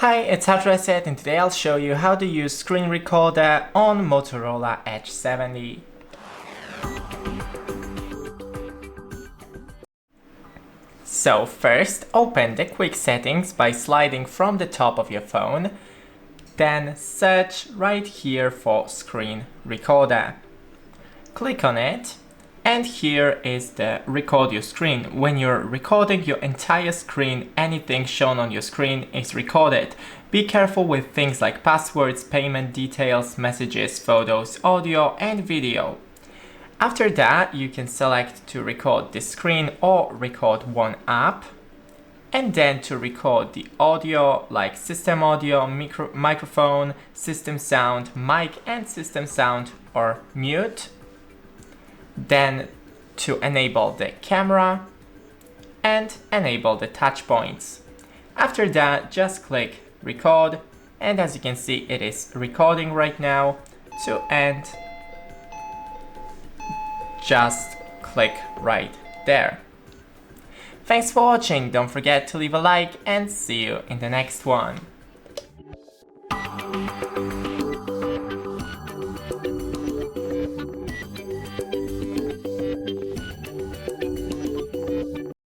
Hi, it's HardReset and today I'll show you how to use screen recorder on Motorola Edge 70. So first, open the quick settings by sliding from the top of your phone, then search right here for screen recorder. Click on it, and here is the record your screen. When you're recording your entire screen, anything shown on your screen is recorded. Be careful with things like passwords, payment details, messages, photos, audio, and video. After that, you can select to record the screen or record one app, and then to record the audio like system audio, microphone, system sound, mic and system sound or mute. Then to enable the camera and enable the touch points. After that, just click record, and as you can see, it is recording right now. To end, just click right there. Thanks for watching, don't forget to leave a like and see you in the next one.